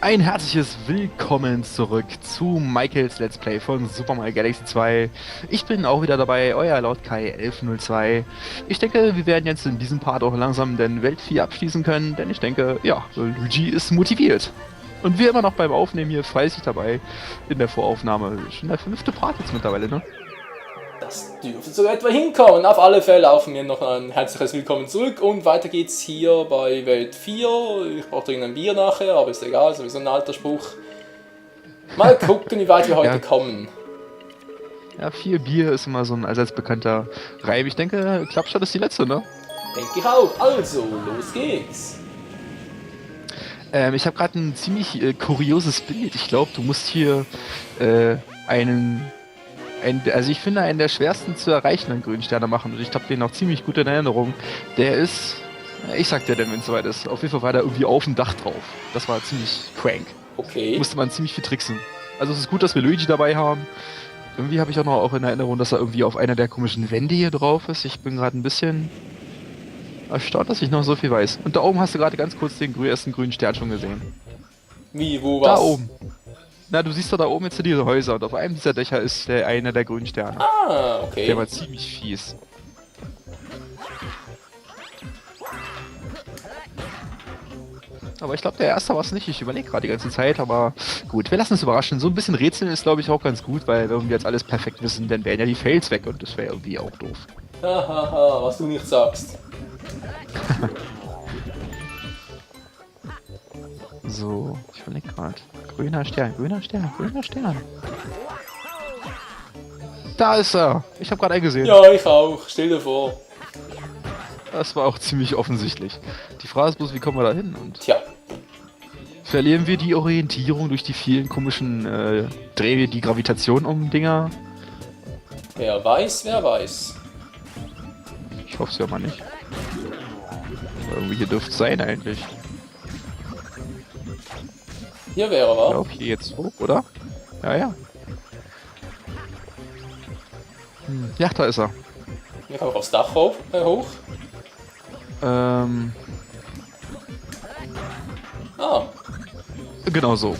Ein herzliches Willkommen zurück zu Michaels Let's Play von Super Mario Galaxy 2. Ich bin auch wieder dabei, euer Lord Kai 1102. Ich denke, wir werden jetzt in diesem Part auch langsam den Welt 4 abschließen können, denn ich denke, ja, Luigi ist motiviert. Und wir immer noch beim Aufnehmen hier fleißig dabei in der Voraufnahme. Schon der 5. Part jetzt mittlerweile, ne? Das dürfte so etwa hinkommen. Auf alle Fälle auch von mir noch ein herzliches Willkommen zurück und weiter geht's hier bei Welt 4. Ich brauche dringend ein Bier nachher, aber ist egal, sowieso ein alter Spruch. Mal gucken, wie weit wir heute kommen. Ja, 4 Bier ist immer so ein allseits bekannter Reim. Ich denke, Klappstadt ist die letzte, ne? Denke ich auch. Also, los geht's. Ich habe gerade ein ziemlich kurioses Bild. Ich glaube, du musst hier also ich finde, einen der schwersten zu erreichenden grünen Sterne machen. Und ich habe den noch ziemlich gut in Erinnerung. Der ist, ich sag dir denn, wenn es soweit ist. Auf jeden Fall war der irgendwie auf dem Dach drauf. Das war ziemlich crank. Okay. Musste man ziemlich viel tricksen. Also es ist gut, dass wir Luigi dabei haben. Irgendwie habe ich auch in Erinnerung, dass er irgendwie auf einer der komischen Wände hier drauf ist. Ich bin gerade ein bisschen erstaunt, dass ich noch so viel weiß. Und da oben hast du gerade ganz kurz den ersten grünen Stern schon gesehen. Wie, wo, was? Da oben. Na, du siehst doch da oben jetzt diese Häuser und auf einem dieser Dächer ist einer der grünen Sterne. Ah, okay. Der war ziemlich fies. Aber ich glaube, der erste war es nicht. Ich überlege gerade die ganze Zeit, aber gut, wir lassen uns überraschen. So ein bisschen Rätseln ist, glaube ich, auch ganz gut, weil wenn wir jetzt alles perfekt wissen, dann wären ja die Fails weg und das wäre irgendwie auch doof. Hahaha, was du nicht sagst. So, ich überlege gerade. Grüner Stern, grüner Stern, grüner Stern. Da ist er! Ich habe gerade einen gesehen. Ja, ich auch. Stell dir vor. Das war auch ziemlich offensichtlich. Die Frage ist bloß, wie kommen wir da hin? Und Tja. verlieren wir die Orientierung durch die vielen komischen, drehen wir die Gravitation um Dinger? Wer weiß, wer weiß. Ich hoffe es ja mal nicht. Aber irgendwie hier dürfte es sein eigentlich. Hier wäre Ich er. glaube hier jetzt hoch, oder? Ja, ja. Ja, da ist er. Hier kann man aufs Dach hoch. Ah, Genau so.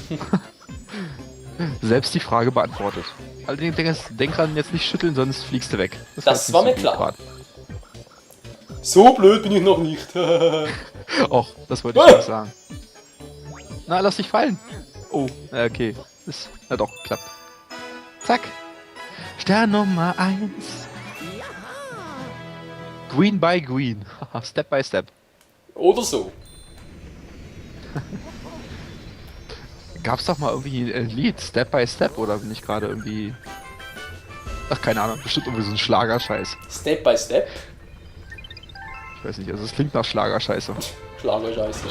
Selbst die Frage beantwortet. Allerdings denk dran, jetzt nicht schütteln, sonst fliegst du weg. Das war war jetzt mir nicht so klar. gut so blöd bin ich noch nicht. grad. Och, das wollte ich nicht sagen. Na, lass dich fallen. Oh, okay. Na doch, klappt. Zack. Stern Nummer 1. Green by Green. Step by Step. Oder so. Gab's doch mal irgendwie ein Lied, Step by Step, oder bin ich gerade irgendwie... Ach, keine Ahnung, bestimmt irgendwie so ein Schlagerscheiß. Step by Step. Ich weiß nicht, also es klingt nach Schlagerscheiße. Schlagerscheiße.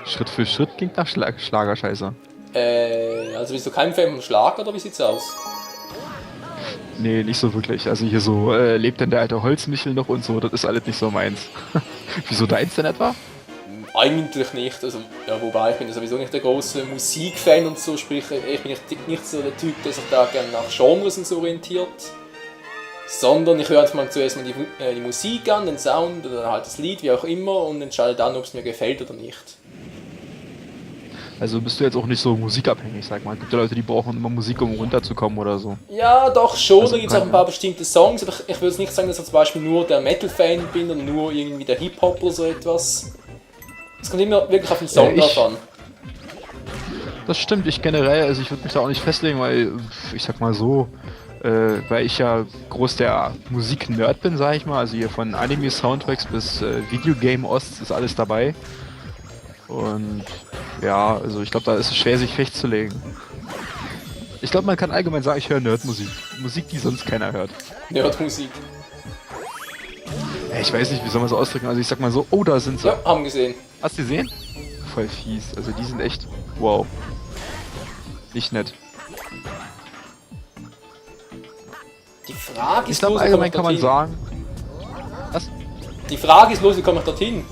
Schritt für Schritt klingt nach Schlagerscheiße. Also bist du kein Fan vom Schlag oder wie sieht's aus? Nee, nicht so wirklich. Also hier so, lebt denn der alte Holzmichel noch und so, das ist alles nicht so meins. Wieso deins denn etwa? Eigentlich nicht. Also, ja, wobei, ich bin ja sowieso nicht der große Musikfan und so, sprich, ich bin nicht so der Typ, der sich da gerne nach Genres und so orientiert. Sondern ich höre einfach mal zuerst mal die Musik an, den Sound oder halt das Lied, wie auch immer, und entscheide dann, ob es mir gefällt oder nicht. Also bist du jetzt auch nicht so musikabhängig, sag mal. Es gibt ja Leute, die brauchen immer Musik, um runterzukommen oder so. Ja, doch schon, Also da gibt es auch ein paar bestimmte Songs, aber ich würde nicht sagen, dass ich zum Beispiel nur der Metal-Fan bin oder nur irgendwie der Hip-Hop oder so etwas. Es kommt immer wirklich auf den Song drauf an. Das stimmt, ich generell, also ich würde mich da auch nicht festlegen, weil, ich sag mal so, weil ich ja groß der Musik-Nerd bin, sag ich mal, also hier von Anime-Soundtracks bis Videogame-Ost ist alles dabei. Und ja, also ich glaube, da ist es schwer, sich festzulegen. Ich glaube, man kann allgemein sagen, ich höre Nerd-Musik. Musik, die sonst keiner hört. Nerdmusik. Ich weiß nicht, wie soll man so ausdrücken, also ich sag mal so, oh, da sind sie. Ja, haben gesehen. Hast du gesehen? Voll fies, also die sind echt, wow. Nicht nett. Die Frage Ich ist glaube, bloß, wie allgemein komme kann ich man dorthin? sagen... Was? Die Frage ist bloß, wie komme ich dorthin?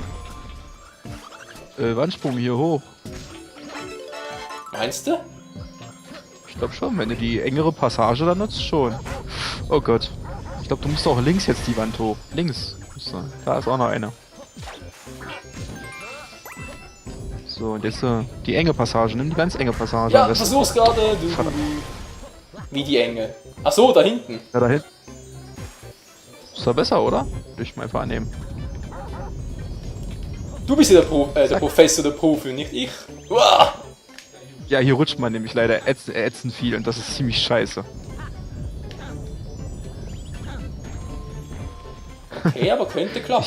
Wandsprung hier hoch. Meinst du? Ich glaube schon, wenn du die engere Passage da nutzt, schon. Oh Gott. Ich glaube, du musst auch links jetzt die Wand hoch. Links. Da ist auch noch eine. So, und jetzt die enge Passage. Nimm die ganz enge Passage. Ja, am besten. versuch's gerade. Wie die Enge. Ach so, da hinten. Ja, da hinten. Ist doch besser, oder? Würde ich mal einfach annehmen. Du bist ja der Professor, der Profi, nicht ich. Uah! Ja, hier rutscht man nämlich leider ätzend viel und das ist ziemlich scheiße. Okay, aber könnte klappen.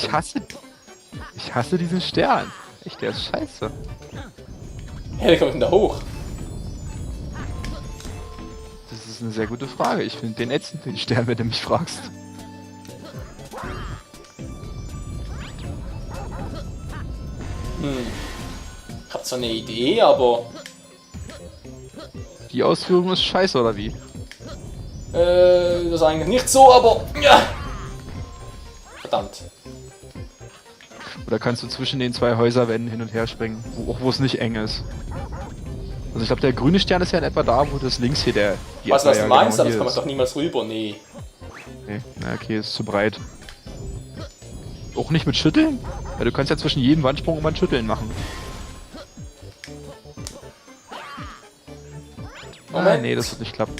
Ich hasse diesen Stern. Echt, der ist scheiße. Hey, wie kommt denn da hoch? Das ist eine sehr gute Frage. Ich finde den ätzend, den Stern, wenn du mich fragst. Ich hab zwar eine Idee, aber... Die Ausführung ist scheiße, oder wie? Das ist eigentlich nicht so, aber... Ja. Verdammt. Oder kannst du zwischen den zwei Häuserwänden hin und her springen, wo es nicht eng ist? Also ich glaube, der grüne Stern ist ja in etwa da, wo das links hier der... Weißt du, was du meinst? Genau Aber das hier kann man ist. doch niemals rüber. Nee. Nee, na okay, ist zu breit. Auch nicht mit Schütteln? Ja, du kannst ja zwischen jedem Wandsprung immer ein Schütteln machen. Ah, Moment. nee, das wird nicht klappen.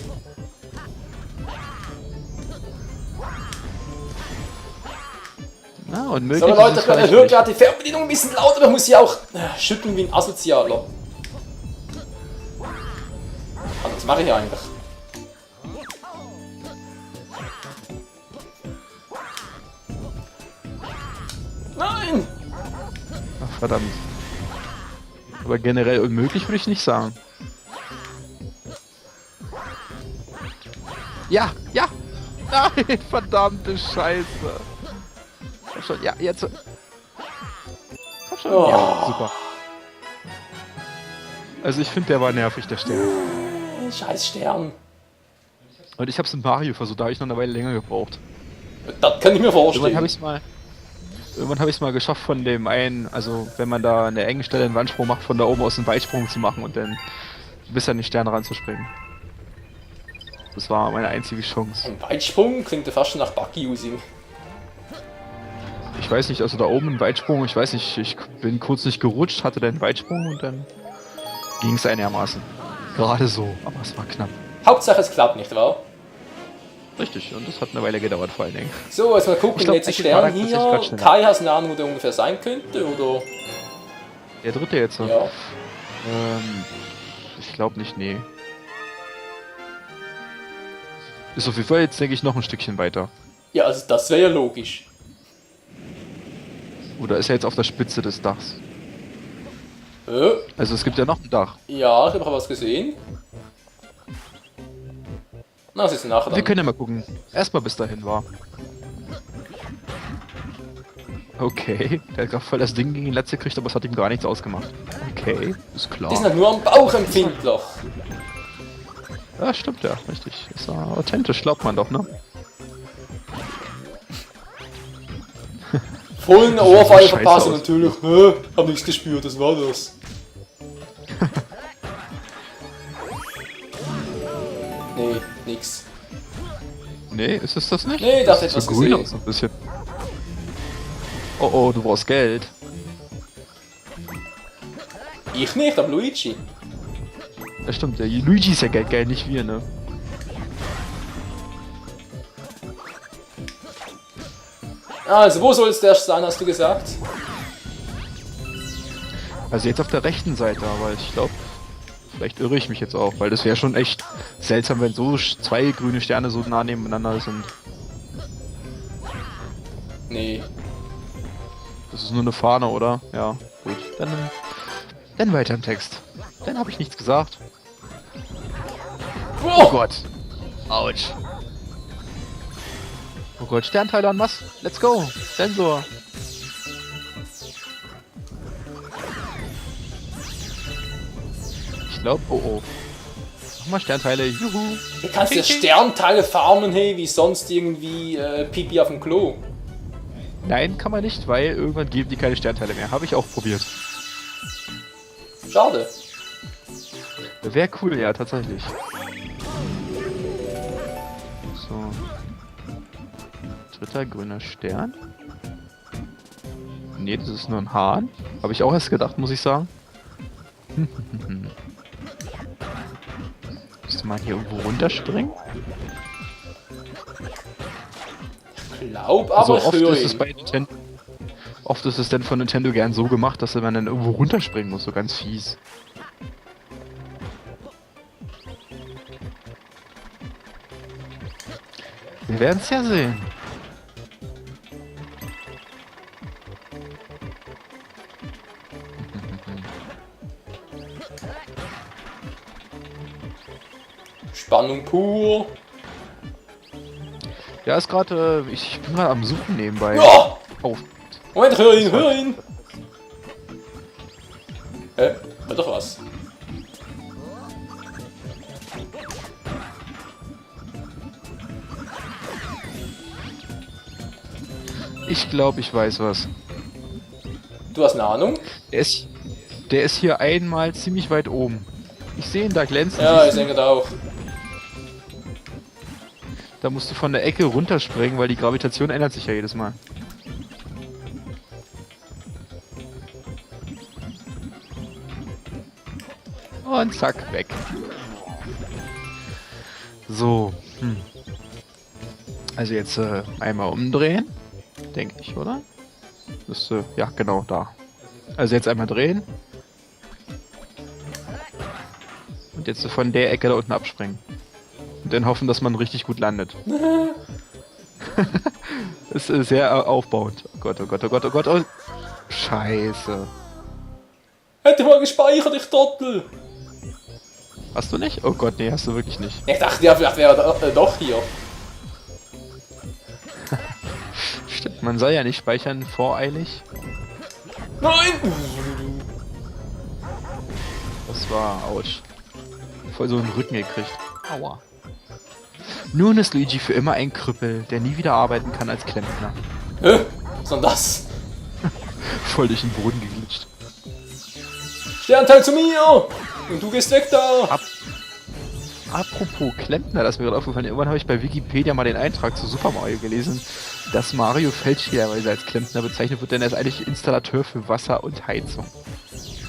Na, und möglich So ist Leute, es ich vielleicht höre nicht. gerade die Fernbedienung ein bisschen lauter, aber ich muss sie auch schütteln wie ein Asozialer. Also, was mache ich eigentlich? Nein! Ach, verdammt. Aber generell unmöglich würde ich nicht sagen. Ja, ja! Nein, verdammte Scheiße! Komm schon, ja, jetzt. Komm schon, Oh. ja, super. Also ich finde, der war nervig, der Stern. Scheiß Stern. Und ich hab's in Mario versucht, da habe ich noch eine Weile länger gebraucht. Das kann ich mir Irgendwann vorstellen. habe ich's mal. Irgendwann habe ich es mal geschafft, von dem einen, also wenn man da an der engen Stelle einen Wandsprung macht, von da oben aus einen Weitsprung zu machen und dann bis an den Stern ranzuspringen. Das war meine einzige Chance. Ein Weitsprung klingt ja fast schon nach Buggy-Using. Ich weiß nicht, also da oben ein Weitsprung, ich weiß nicht, ich bin kurz nicht gerutscht, hatte dann einen Weitsprung und dann ging es einigermaßen. Gerade so, aber es war knapp. Hauptsache es klappt nicht, wahr? Richtig, und das hat eine Weile gedauert vor allen Dingen. So, jetzt mal gucken, Ich glaub, jetzt der eigentlich war Stern das tatsächlich grad hier. schneller. Kai, hast du eine Ahnung, wo der ungefähr sein könnte, oder? Der dritte jetzt. Ja. Ich glaube nicht, nee. Ist auf jeden Fall jetzt, denke ich, noch ein Stückchen weiter. Ja, also das wäre ja logisch. Oder ist er jetzt auf der Spitze des Dachs? Also es gibt ja noch ein Dach. Ja, ich habe auch was gesehen. Na, das ist nachher Wir dann. können ja mal gucken. Erstmal bis dahin war. Okay, der hat gerade voll das Ding gegen die Latze gekriegt, aber es hat ihm gar nichts ausgemacht. Okay, ist klar. Die sind halt nur am Bauch empfindlich. Ja, stimmt ja, richtig. Ist ja authentisch, glaubt man doch, ne? Voll eine Ohrfeige Scheiße verpassen aus. natürlich. Hab nichts gespürt, das war das. Nee, nix. Nee, ist es das nicht? Nee, da hat das etwas sieht so grün gesehen. aus, ein bisschen. Oh oh, du brauchst Geld. Ich nicht, aber Luigi. Ja stimmt, der Luigi ist ja geil, nicht wir, ne? Also, wo soll es der sein, hast du gesagt? Also jetzt auf der rechten Seite, aber ich glaube, vielleicht irre ich mich jetzt auch, weil das wäre schon echt seltsam, wenn so zwei grüne Sterne so nah nebeneinander sind. Nee. Das ist nur eine Fahne, oder? Ja, gut. Dann weiter im Text. Dann habe ich nichts gesagt. Oh Oh, Gott. Autsch. Oh Gott, Sternteile an was? Let's go. Sensor. Ich glaube, oh oh. Nochmal Sternteile. Juhu. du kannst ja Sternteile farmen, hey, wie sonst irgendwie Pipi auf dem Klo. Nein, kann man nicht, weil irgendwann geben die keine Sternteile mehr. Habe ich auch probiert. Schade. Wäre cool, ja, tatsächlich. So. Dritter grüner Stern. Nee, das ist nur ein Hahn. Habe ich auch erst gedacht, muss ich sagen. Müsste man hier irgendwo runterspringen? Glaub, Also aber ich höre ihn. Oft ist es dann von Nintendo gern so gemacht, dass man dann irgendwo runterspringen muss, so ganz fies. Wir werden es ja sehen. Spannung pur. Ja, ist gerade, ich bin gerade am Suchen nebenbei. Ja! Oh, Moment, hör ihn, hör ihn! Hör doch was. ich glaube, ich weiß was. Du hast eine Ahnung? Der ist hier einmal ziemlich weit oben. Ich sehe ihn da glänzen. Ja, ich siehst du? denke auch. Da musst du von der Ecke runterspringen, weil die Gravitation ändert sich ja jedes Mal. Und zack, weg. So. Also jetzt einmal umdrehen. Denke ich, oder? Das, ja, genau, da. Also jetzt einmal drehen. Und jetzt von der Ecke da unten abspringen. Und dann hoffen, dass man richtig gut landet. Das ist sehr aufbauend. Oh Gott, oh Gott, oh Gott, oh Gott. Oh. Scheiße. Hätte mal gespeichert, ich Trottel! Hast du nicht? Oh Gott, nee, hast du wirklich nicht. Ich dachte, ja, vielleicht wäre er doch hier. Stimmt, man soll ja nicht speichern voreilig. Nein! Das war ouch. Voll so einen Rücken gekriegt. Aua. Nun ist Luigi für immer ein Krüppel, der nie wieder arbeiten kann als Klempner. Hä? Was soll das? Voll durch den Boden geglitscht. Sternteil zu mir! Und du gehst weg da! Apropos Klempner, das ist mir gerade aufgefallen. Irgendwann habe ich bei Wikipedia mal den Eintrag zu Super Mario gelesen, dass Mario fälschlicherweise als Klempner bezeichnet wird, denn er ist eigentlich Installateur für Wasser und Heizung.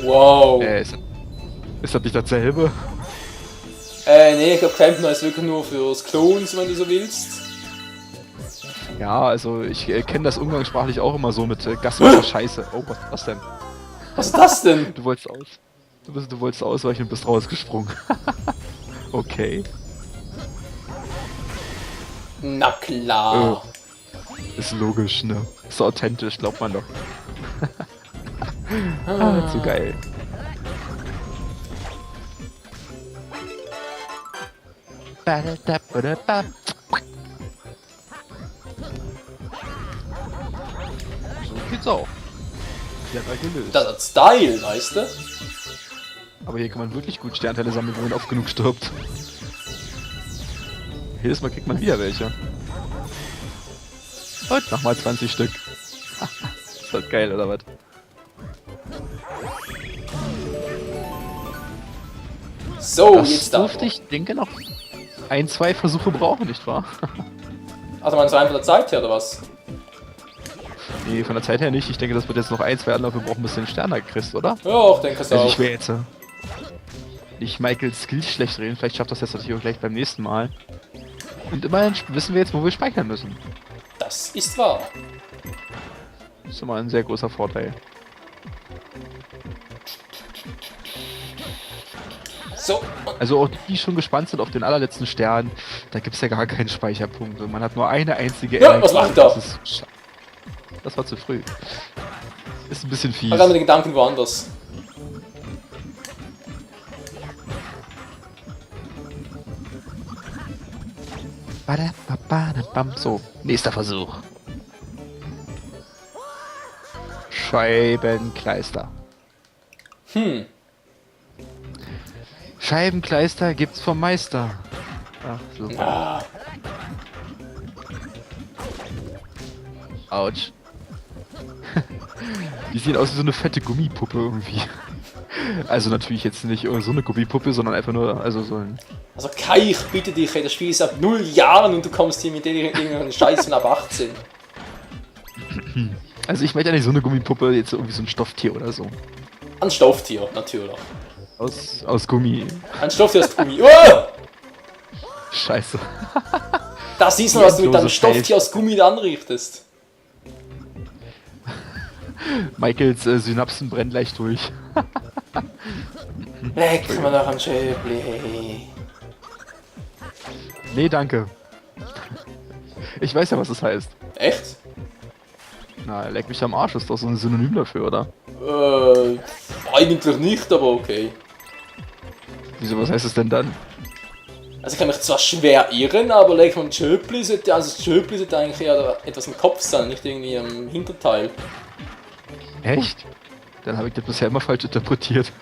Wow. Ist das nicht dasselbe? Nee, ich glaube Klempner ist wirklich nur fürs Clones, wenn du so willst. Ja, also ich kenne das umgangssprachlich auch immer so mit Gaswasser Scheiße. Oh, was ist das denn? Was ist das denn? Du wolltest ausweichen und bist rausgesprungen. Okay. Na klar. Ist logisch, ne? Ist authentisch, glaubt man doch. Zu geil. So geht's auch. Clever gelöst. Das hat Style, weißt du? Aber hier kann man wirklich gut Sternteile sammeln, wenn man oft genug stirbt. Jedes Mal kriegt man wieder welche. Und nochmal 20 Stück. Ist das geil, oder was? So, Das jetzt da. durfte ich, denke, noch 1-2 Versuche brauchen, nicht wahr? Also meinst du einfach der Zeit her, oder was? Nee, von der Zeit her nicht. Ich denke, das wird jetzt noch 1-2 Anläufe brauchen, bis du den Stern da kriegst, oder? Ja, ich denke es Also auch. ich will jetzt nicht Michaels Skills schlecht reden, vielleicht schafft das jetzt natürlich auch gleich beim nächsten Mal. Und immerhin wissen wir jetzt, wo wir speichern müssen. Das ist wahr. Das ist immer ein sehr großer Vorteil. So, Also auch die, die schon gespannt sind auf den allerletzten Stern, da gibt es ja gar keinen Speicherpunkt. Und man hat nur eine einzige Ja, was macht er? Das war zu früh. Ist ein bisschen fies. hat mit den Gedanken woanders. So, nächster Versuch. Scheibenkleister. Scheibenkleister gibt's vom Meister. Ach, super. Ah, Autsch. Die sehen aus wie so eine fette Gummipuppe irgendwie. Also natürlich jetzt nicht so eine Gummipuppe, sondern einfach nur, also so ein... also Kai, ich bitte dich, ey, das Spiel ist ab 0 Jahren und du kommst hier mit irgendeinem Scheiß von ab 18. Also ich meine ja nicht so eine Gummipuppe, jetzt irgendwie so ein Stofftier oder so. Ein Stofftier, natürlich. Aus Gummi. Ein Stoff aus Gummi. Oh! Scheiße. Das ist noch, Die was du mit deinem endlose Stofftier aus Gummi da anrichtest. Michaels Synapsen brennen gleich durch. Leck mir noch ein Schöpli. Nee, danke. Ich weiß ja, was das heißt. Echt? Na, leck mich am Arsch, ist doch so ein Synonym dafür, oder? Eigentlich nicht, aber okay. Wieso, was heißt es denn dann? Also ich kann mich zwar schwer irren, aber leck mir ein Schöpli sollte, also das Schöpli sollte eigentlich eher etwas im Kopf sein, nicht irgendwie am Hinterteil. Echt? Dann habe ich das bisher immer falsch interpretiert.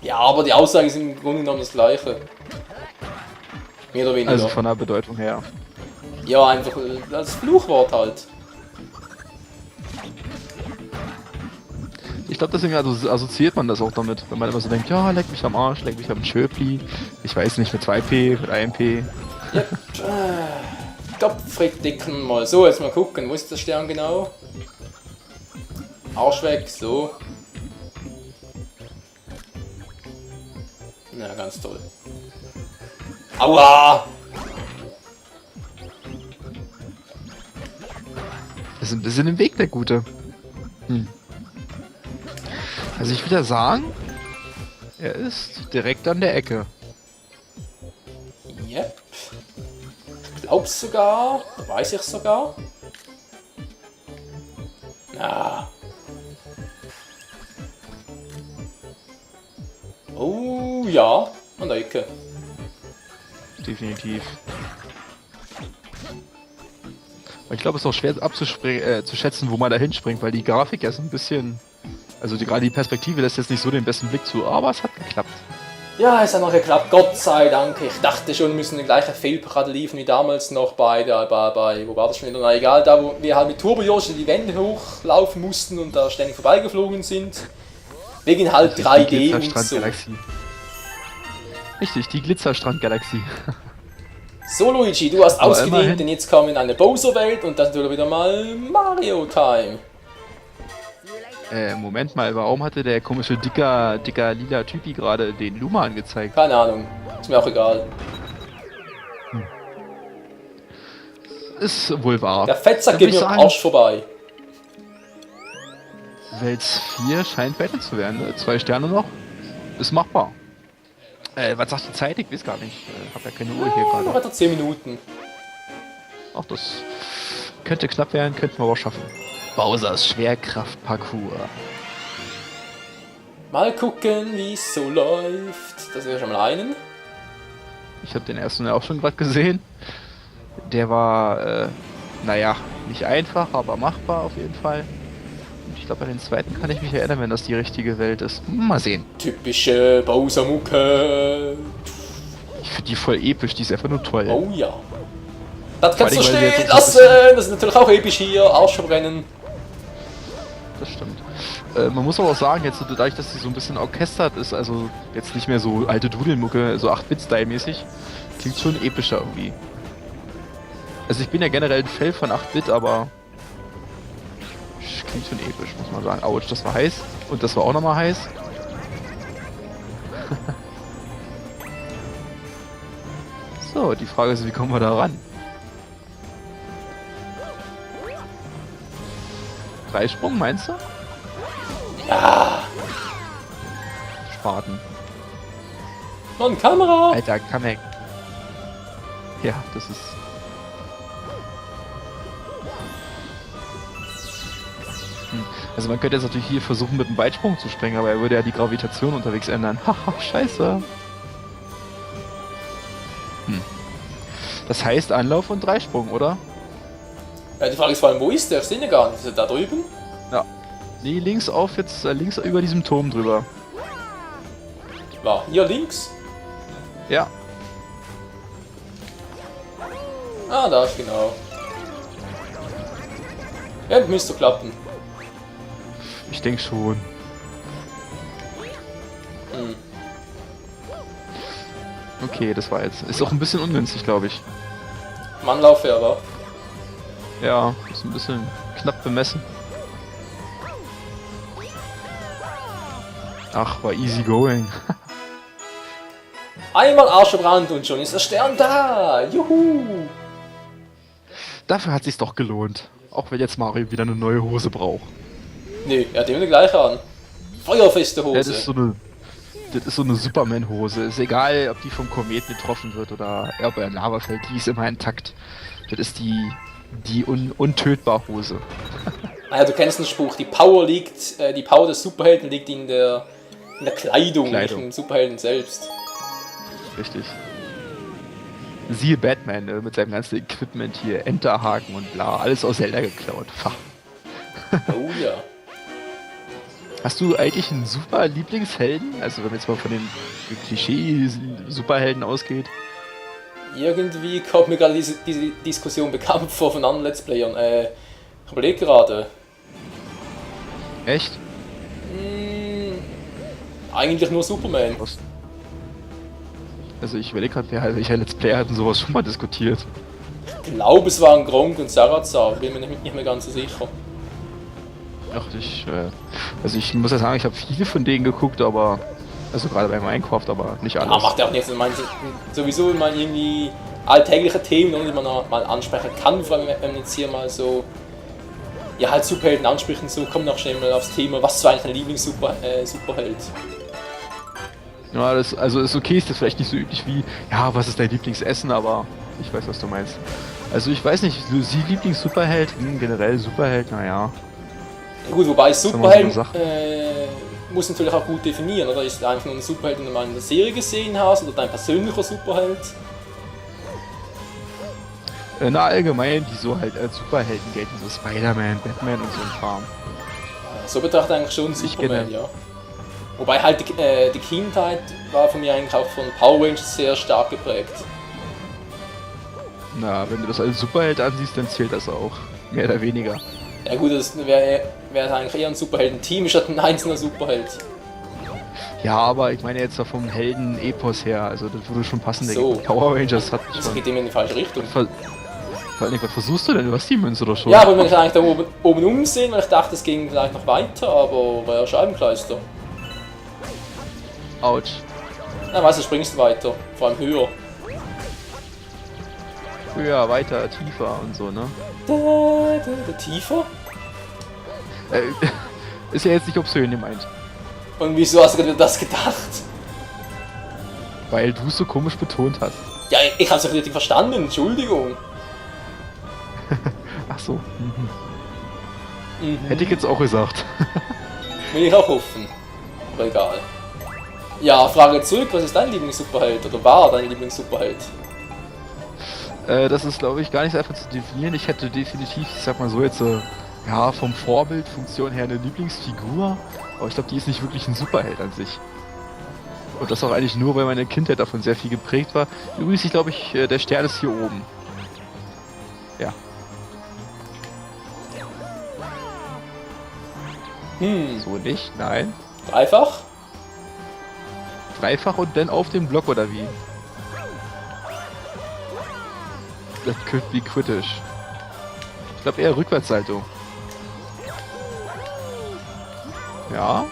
Ja, aber die Aussage ist im Grunde genommen das gleiche. Mehr oder weniger. Also von der Bedeutung her. Ja, einfach als Fluchwort halt. Ich glaube, deswegen assoziiert man das auch damit, wenn man immer so denkt, ja, leck mich am Arsch, leck mich am Schöpli. Ich weiß nicht, mit 2P, mit 1P. Yep. Gopfrickdicken mal. So, jetzt mal gucken, wo ist der Stern genau? Arsch weg, so. Na, ganz toll. Aua! Das ist ein bisschen im Weg, der Gute. Also ich würde sagen, er ist direkt an der Ecke. Yep. Ich glaub's sogar. Weiß ich sogar. Na. Oh ja, an der Ecke. Definitiv. Aber ich glaube, es ist auch schwer zu schätzen, wo man da hinspringt, weil die Grafik ja so ein bisschen... Also gerade die Perspektive lässt jetzt nicht so den besten Blick zu, aber es hat geklappt. Ja, es hat noch geklappt, Gott sei Dank. Ich dachte schon, wir müssen die gleiche Fehlparade liefern wie damals noch bei, wo war das schon wieder? Na egal, da wo wir halt mit Turbo-Yoshi die Wände hochlaufen mussten und da ständig vorbeigeflogen sind. Wegen halt 3D und so. Richtig, die Glitzerstrandgalaxie. So Luigi, du hast Aber ausgedient, immerhin. denn jetzt kommen eine Bowser-Welt und dann natürlich wieder mal Mario-Time. Moment mal, warum hatte der komische dicker lila Typi gerade den Luma angezeigt? Keine Ahnung, ist mir auch egal. Ist wohl wahr. Der Fettsack Dann geht würd ich mir am sagen, Arsch vorbei. Welt 4 scheint weiter zu werden. 2 Sterne noch. Ist machbar. Was sagt die Zeit? Ich weiß gar nicht. Hab ja keine Uhr hier Noch gerade. etwa 10 Minuten. Ach, das könnte knapp werden, könnten wir aber schaffen. Bowsers Schwerkraftparcours. Mal gucken, wie es so läuft. Das wäre schon mal einen. Ich habe den ersten ja auch schon gerade gesehen. Der war, naja, nicht einfach, aber machbar auf jeden Fall. Und ich glaube, an den zweiten kann ich mich erinnern, wenn das die richtige Welt ist. Mal sehen. Typische Bowser-Mucke. Ich finde die voll episch, die ist einfach nur toll. Oh ja. Das kannst du Vor allem, weil sie stehen jetzt auch so lassen. Das ist natürlich auch episch hier. Arsch verbrennen. Das stimmt. Man muss aber auch sagen, jetzt dadurch, dass sie so ein bisschen orchestert ist, also jetzt nicht mehr so alte Dudelmucke, so 8-Bit-Style-mäßig, klingt schon epischer irgendwie. Also ich bin ja generell ein Fan von 8-Bit, aber klingt schon episch, muss man sagen. Autsch, das war heiß. Und das war auch nochmal heiß. So, die Frage ist, wie kommen wir da ran? Dreisprung, meinst du? Ja. Spaten. Und Kamera. Alter, Kamek. Ja, das ist... Also man könnte jetzt natürlich hier versuchen, mit einem Weitsprung zu springen, aber er würde ja die Gravitation unterwegs ändern. Haha, scheiße. Das heißt Anlauf und Dreisprung, oder? Ja, die Frage ist vor allem, wo ist der? Ich sehe ihn gar nicht. Ist er da drüben? Ja. Nee, links auf, jetzt links über diesem Turm drüber. War hier links? Ja. Ah, da ist genau. Ja, müsste klappen. Ich denke schon. Hm. Okay, das war jetzt. Ist auch ein bisschen ungünstig, glaube ich. Mannlauf her, aber. Ja, ist ein bisschen knapp bemessen. Ach, war easy going. Einmal Arschbrand und schon ist der Stern da. Juhu. Dafür hat sich's doch gelohnt. Auch wenn jetzt Mario wieder eine neue Hose braucht. Nö, er hat immer die gleiche an. Feuerfeste Hose. Ja, das ist so eine Superman-Hose. Ist egal, ob die vom Kometen getroffen wird oder er bei einem Lava fällt, die ist immer intakt. Das ist die untötbar Hose. Naja, du kennst den Spruch, die Power des Superhelden liegt in der Kleidung, nicht im Superhelden selbst. Richtig. Siehe Batman mit seinem ganzen Equipment hier, Enterhaken und bla, alles aus Zelda geklaut. Oh ja. Hast du eigentlich einen super Lieblingshelden? Also wenn man jetzt mal von den Klischee-Superhelden ausgeht. Irgendwie kommt mir gerade diese Diskussion bekannt vor von anderen Let's Playern. Ich überlege gerade. Echt? Eigentlich nur Superman. Also ich überlege gerade, welcher Let's Player hat denn sowas schon mal diskutiert. Ich glaube, es waren Gronk und Sarazar, bin mir nicht mehr ganz so sicher. Ach, ich muss ja sagen, ich habe viele von denen geguckt, aber also gerade bei Minecraft, aber nicht alles. Ja, macht ja auch nichts. Ich meine, sowieso in meinen irgendwie alltägliche Themen, die man mal ansprechen kann, vor allem wenn man jetzt hier mal so ja halt Superhelden ansprechen, so kommen auch schnell mal aufs Thema, was ist eigentlich dein Lieblings-Superheld? Ja, also ist okay, ist das vielleicht nicht so üblich wie, ja, was ist dein Lieblingsessen, aber ich weiß, was du meinst. Also ich weiß nicht, Sie Lieblings-Superheld, generell Superheld, naja. Ja, gut, wobei Superheld muss natürlich auch gut definieren, oder? Ist einfach nur ein Superheld, den du mal in der Serie gesehen hast, oder dein persönlicher Superheld? Na, allgemein, die so halt als Superhelden gelten, so Spider-Man, Batman und so ein Kram. So betrachtet eigentlich schon Superman, ja. Wobei halt die Kindheit war von mir eigentlich auch von Power Rangers sehr stark geprägt. Na, wenn du das als Superheld ansiehst, dann zählt das auch. Mehr oder weniger. Ja gut, das wäre eigentlich eher ein Superhelden-Team, statt ein einzelner Superheld. Ja, aber ich meine jetzt vom Helden-Epos her, also das würde schon passen, so. denke ich. Power Rangers hat Das geht immer in die falsche Richtung. Vor allem, was versuchst du denn? Du hast die Münze doch schon. Ja, aber wenn ich eigentlich da oben umsehen, weil ich dachte, es ging vielleicht noch weiter, aber war ja Scheibenkleister. Autsch. Na, weißt du, springst weiter, vor allem höher. Höher, weiter, tiefer und so, ne? Tiefer? Ist ja jetzt nicht obszön gemeint. Und wieso hast du das gedacht? Weil du es so komisch betont hast. Ja, ich hab's nicht richtig verstanden, Entschuldigung. Ach so. Hätte ich jetzt auch gesagt. Will ich auch hoffen. Aber egal. Ja, Frage zurück, was ist dein Lieblings-Superheld? Oder war dein Lieblings-Superheld? Das ist, glaube ich, gar nicht so einfach zu definieren. Ich hätte definitiv, ich sag mal so jetzt, ja, vom Vorbild, Funktion her eine Lieblingsfigur. Aber ich glaube, die ist nicht wirklich ein Superheld an sich. Und das auch eigentlich nur, weil meine Kindheit davon sehr viel geprägt war. Übrigens, ich glaube, der Stern ist hier oben. Ja. So nicht? Nein. Dreifach? Dreifach und dann auf dem Block, oder wie? Das could be kritisch. Ich glaube eher Rückwärtssalto. Ja,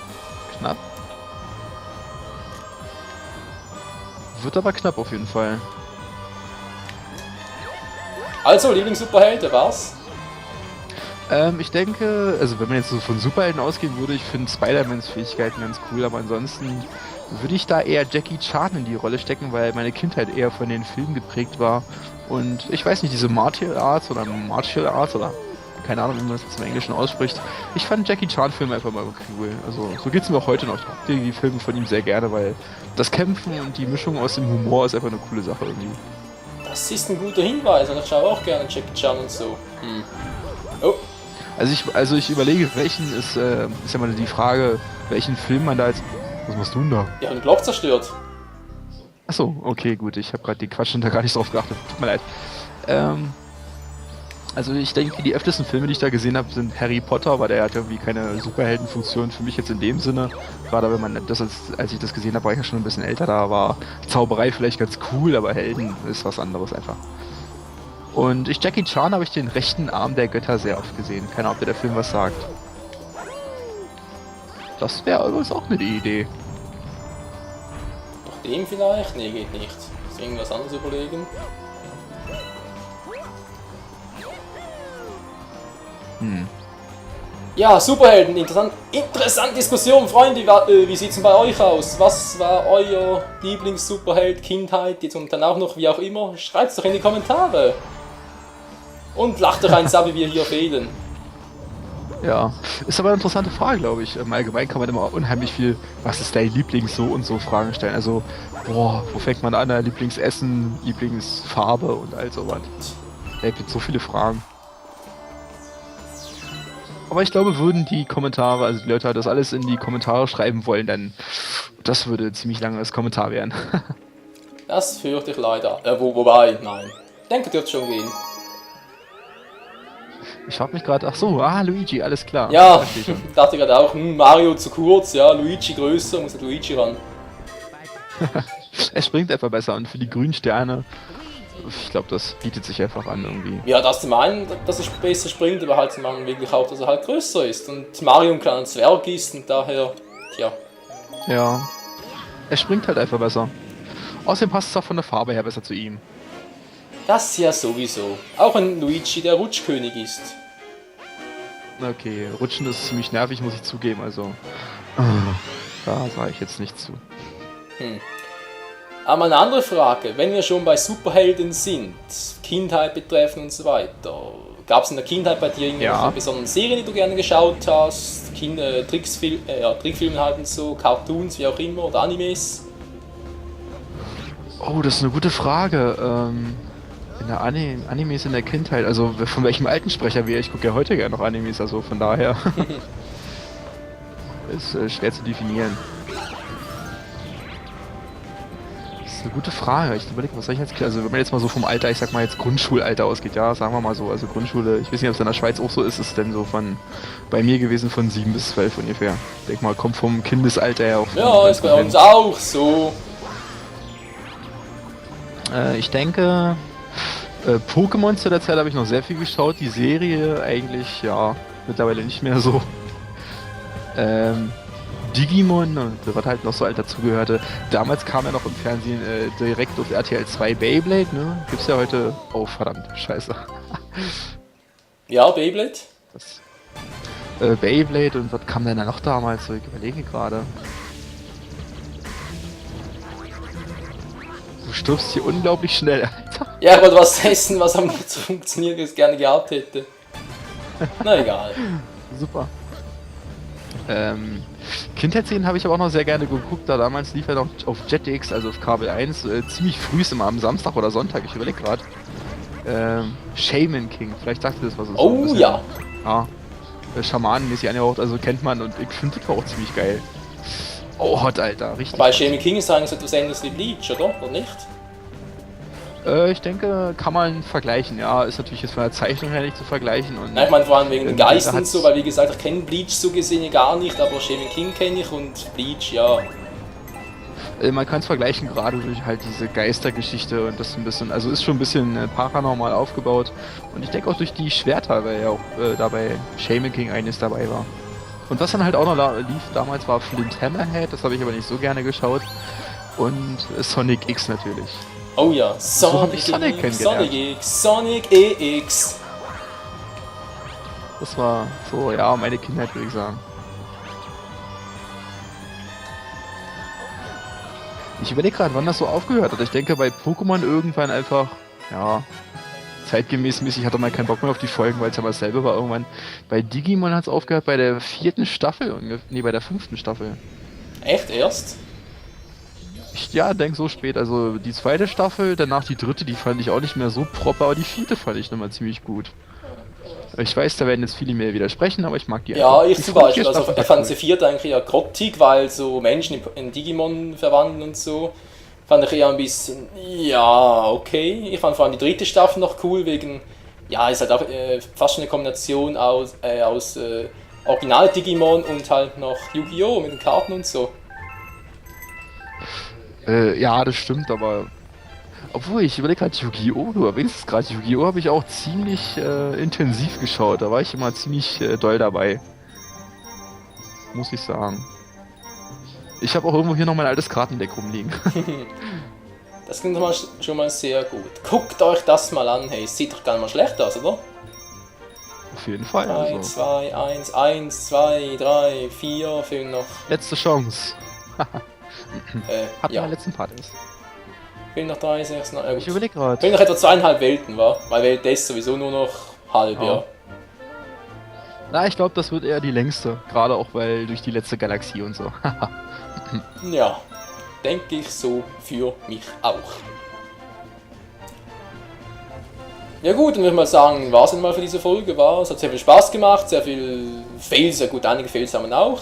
knapp. Wird aber knapp auf jeden Fall. Also, Lieblings-Superheld, der war's? Ich denke, also wenn man jetzt so von Superhelden ausgehen würde, ich finde Spider-Mans Fähigkeiten ganz cool, aber ansonsten würde ich da eher Jackie Chan in die Rolle stecken, weil meine Kindheit eher von den Filmen geprägt war. Und ich weiß nicht, diese Martial Arts oder keine Ahnung, wie man das jetzt im Englischen ausspricht. Ich fand Jackie Chan Filme einfach mal cool. Also so geht's mir auch heute noch. Ich gucke die Filme von ihm sehr gerne, weil das Kämpfen und die Mischung aus dem Humor ist einfach eine coole Sache irgendwie. Das ist ein guter Hinweis und ich schaue auch gerne Jackie Chan und so. Oh. Also ich überlege, welchen ist ja mal die Frage, welchen Film man da jetzt... Was machst du denn da? Ich habe den Block zerstört. Achso, okay, gut. Ich habe gerade die Quatsch und da gar nicht drauf geachtet. Tut mir leid. Also ich denke, die öftesten Filme, die ich da gesehen habe, sind Harry Potter, weil der hat irgendwie keine Superheldenfunktion für mich jetzt in dem Sinne. Gerade wenn man das, als ich das gesehen habe, war ich ja schon ein bisschen älter, da war Zauberei vielleicht ganz cool, aber Helden ist was anderes einfach. Und Jackie Chan habe ich den rechten Arm der Götter sehr oft gesehen. Keine Ahnung, ob der Film was sagt. Das wäre übrigens auch eine Idee. Dem vielleicht? Nee, geht nicht. Muss irgendwas anderes überlegen. Ja, Superhelden, interessante Diskussion, Freunde. Wie sieht's denn bei euch aus? Was war euer Lieblings-Superheld, Kindheit, jetzt und dann auch noch, wie auch immer? Schreibt's doch in die Kommentare. Und lacht doch eins ab, wie wir hier fehlen. Ja, ist aber eine interessante Frage, glaube ich. Im Allgemeinen kann man immer unheimlich viel, was ist dein Lieblings so und so Fragen stellen. Also, boah, wo fängt man an? Lieblingsessen, Lieblingsfarbe und all sowas. Da gibt so viele Fragen. Aber ich glaube, würden die Kommentare, also die Leute halt das alles in die Kommentare schreiben wollen, dann das würde ziemlich langes Kommentar werden. Das fürchte ich leider. Wobei, nein. Ich denke, dürfte schon gehen. Ich frag mich gerade, ach so, Luigi, alles klar. Ja, Verstehe schon. dachte gerade auch, Mario zu kurz, ja, Luigi größer, muss halt Luigi ran. Er springt einfach besser und für die grünen Sterne, ich glaube, das bietet sich einfach an irgendwie. Ja, das zum einen, dass er besser springt, aber halt zum anderen wirklich auch, dass er halt größer ist und Mario ein kleiner Zwerg ist und daher, tja. Ja, er springt halt einfach besser. Außerdem passt es auch von der Farbe her besser zu ihm. Das ja sowieso. Auch ein Luigi, der Rutschkönig ist. Okay, Rutschen ist ziemlich nervig, muss ich zugeben, also da sage ich jetzt nichts zu. Aber eine andere Frage, wenn wir schon bei Superhelden sind, Kindheit betreffen und so weiter, gab es in der Kindheit bei dir irgendwelche besonderen Serien, die du gerne geschaut hast? Trickfilme halt und so, Cartoons, wie auch immer, oder Animes? Oh, das ist eine gute Frage. In der Animes in der Kindheit, also von welchem Altensprecher wäre ich gucke ja heute gerne noch Animes, also von daher ist schwer zu definieren. Das ist eine gute Frage. Ich überlege, was soll ich jetzt, also wenn man jetzt mal so vom Alter, ich sag mal jetzt Grundschulalter ausgeht, ja, sagen wir mal so, also Grundschule, ich weiß nicht, ob es in der Schweiz auch so ist, ist denn so bei mir gewesen von 7 bis 12 ungefähr. Ich denke mal, kommt vom Kindesalter her auch. Ja, ist bei uns auch so. Ich denke, Pokémon zu der Zeit habe ich noch sehr viel geschaut, die Serie eigentlich, ja, mittlerweile nicht mehr so. Digimon und was halt noch so alt dazugehörte. Damals kam ja noch im Fernsehen direkt auf RTL 2 Beyblade, ne? Gibt's ja heute. Oh, verdammt, scheiße. Ja, Beyblade. Beyblade und was kam denn da noch damals? So, ich überlege gerade. Du stirbst hier unglaublich schnell, Alter. Ja, ich wollte was essen, was am nicht so funktioniert, wie ich es gerne gehabt hätte. Na egal. Super. Kindheitsszenen habe ich aber auch noch sehr gerne geguckt, da damals lief er noch auf Jetix, also auf Kabel 1, ziemlich früh immer am Samstag oder Sonntag, ich überlege gerade. Shaman King, vielleicht sagt ihr das was. Oh so ja. Ja. Schamanenmäßig angehaucht, also kennt man und ich finde das war auch ziemlich geil. Oh, hot, Alter, richtig. Bei Shaman King ist eigentlich so etwas ähnliches wie Bleach, oder nicht? Ich denke, kann man vergleichen, ja. Ist natürlich jetzt von der Zeichnung her nicht zu vergleichen. Und nein, ich meine vor allem wegen den Geistern und so, weil wie gesagt, ich kenne Bleach so gesehen gar nicht, aber Shaman King kenne ich und Bleach, ja. Man kann es vergleichen, gerade durch halt diese Geistergeschichte und das ein bisschen, also ist schon ein bisschen paranormal aufgebaut. Und ich denke auch durch die Schwerter, weil ja auch dabei Shaman King eines dabei war. Und was dann halt auch noch lief damals war Flint Hammerhead, das habe ich aber nicht so gerne geschaut. Und Sonic X natürlich. Oh ja, Sonic Sonic EX. Das war so, ja, meine Kindheit, würde ich sagen. Ich überlege gerade, wann das so aufgehört hat. Ich denke, bei Pokémon irgendwann einfach, ja, zeitgemäß mäßig hatte man keinen Bock mehr auf die Folgen, weil es ja mal dasselbe war irgendwann. Bei Digimon hat es aufgehört bei der 4. Staffel, nee, bei der 5. Staffel. Echt, erst? Ja, denk so spät. Also die 2. Staffel, danach die 3., die fand ich auch nicht mehr so proper, aber die 4. fand ich nochmal ziemlich gut. Ich weiß, da werden jetzt viele mehr widersprechen, aber ich mag die ja, einfach. Ich zum Beispiel. Also ich fand die 4. eigentlich eher grottig, weil so Menschen in Digimon verwandeln und so. Fand ich eher ein bisschen, ja, okay. Ich fand vor allem die 3. Staffel noch cool, wegen, ja, ist halt auch fast eine Kombination aus Original Digimon und halt noch Yu-Gi-Oh! Mit den Karten und so. Ja, das stimmt, aber... Obwohl, ich überlege gerade Yu-Gi-Oh! Du erwähnst es gerade, Yu-Gi-Oh! Habe ich auch ziemlich intensiv geschaut. Da war ich immer ziemlich doll dabei. Muss ich sagen. Ich habe auch irgendwo hier noch mein altes Kartendeck rumliegen. Das klingt doch mal schon mal sehr gut. Guckt euch das mal an, hey, es sieht doch gar nicht mal schlecht aus, oder? Auf jeden Fall. 3, Also. 2, 1, 1, 2, 3, 4, fehlen noch. Letzte Chance. Hat Ja, meinen letzten Part ist. fehlen noch 3, 6, 9. Ich überlege gerade. Fehlen noch etwa 2,5 Welten, wa? Weil Welt ist sowieso nur noch halb, ja. Na, ich glaube, das wird eher die längste. Gerade auch, weil durch die letzte Galaxie und so. Ja, denke ich so für mich auch. Ja gut, dann würde ich mal sagen, war es dann mal für diese Folge. Es hat sehr viel Spaß gemacht, sehr viel Fails, ja gut, einige Fails haben wir auch.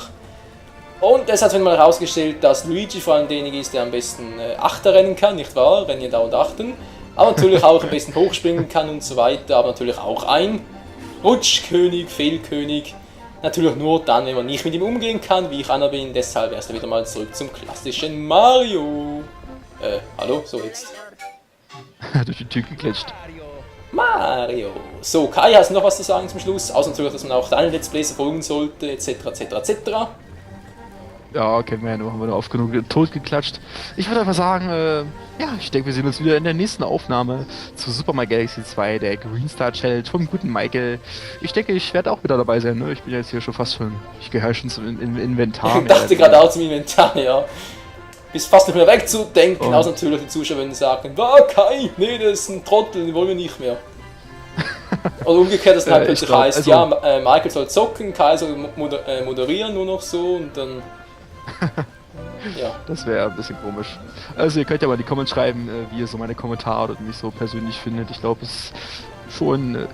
Und es hat dann mal herausgestellt, dass Luigi vor allem derjenige ist, der am besten Achter rennen kann, nicht wahr? Rennen ja dauernd Achten. Aber natürlich auch am besten hochspringen kann und so weiter, aber natürlich auch ein Rutschkönig, Fehlkönig. Natürlich nur dann, wenn man nicht mit ihm umgehen kann, wie ich einer bin. Deshalb erst wieder mal zurück zum klassischen Mario. Hallo? So jetzt. Durch die Tür geklitscht. Mario. So, Kai, hast du noch was zu sagen zum Schluss? Außer natürlich, dass man auch deine Let's Plays verfolgen sollte, etc., etc., etc. Ja, kennen wir ja nur, haben wir nur oft genug totgeklatscht. Ich würde einfach sagen, ja, ich denke, wir sehen uns wieder in der nächsten Aufnahme zu Super Mario Galaxy 2, der Green Star Challenge vom guten Michael. Ich denke, ich werde auch wieder dabei sein, ne? Ich bin jetzt hier schon fast schon, ich gehöre schon zum Inventar. Ich dachte gerade auch zum Inventar, ja. Bist fast nicht mehr wegzudenken, außer natürlich die Zuschauer würden sagen, Kai, nee, das ist ein Trottel, den wollen wir nicht mehr. Oder umgekehrt, dass es halt plötzlich heißt, also, ja, Michael soll zocken, Kai soll moderieren nur noch so und dann... Ja. Das wäre ein bisschen komisch. Also ihr könnt ja mal in die Comments schreiben, wie ihr so meine Kommentare oder mich so persönlich findet. Ich glaube, es ist schon...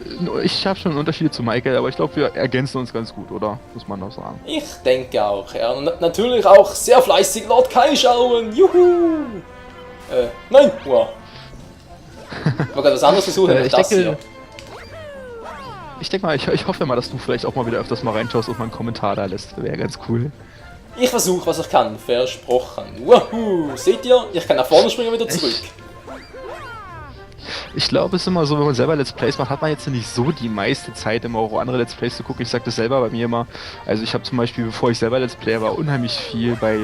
ich habe schon Unterschiede zu Michael, aber ich glaube, wir ergänzen uns ganz gut, oder? Muss man doch sagen. Ich denke auch, ja. Und natürlich auch sehr fleißig Lord Kai schauen. Juhu! Nein! Wow. Ich wollte gerade was anderes versuchen, nämlich das hier. Ich denke mal, ich hoffe mal, dass du vielleicht auch mal wieder öfters mal reinschaust und mal einen Kommentar da lässt. Wäre ganz cool. Ich versuche, was ich kann. Versprochen. Wahoo! Seht ihr? Ich kann nach vorne springen und wieder zurück. Ich glaube, es ist immer so, wenn man selber Let's Plays macht, hat man jetzt nicht so die meiste Zeit, immer auch andere Let's Plays zu gucken. Ich sag das selber bei mir immer. Also ich habe zum Beispiel, bevor ich selber Let's Player war, unheimlich viel bei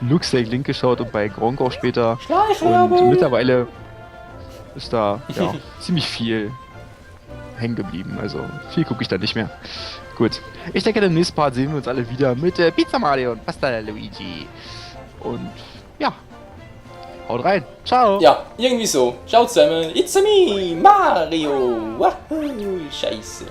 Luke's Lake Link geschaut und bei Gronk auch später. Und mittlerweile ist da ja, ziemlich viel hängen geblieben. Also viel gucke ich da nicht mehr. Gut. Ich denke, im nächsten Part sehen wir uns alle wieder mit Pizza Mario und Pasta Luigi. Und ja. Haut rein. Ciao. Ja, irgendwie so. Ciao zusammen. It's me, Mario. Wahoo, Scheiße.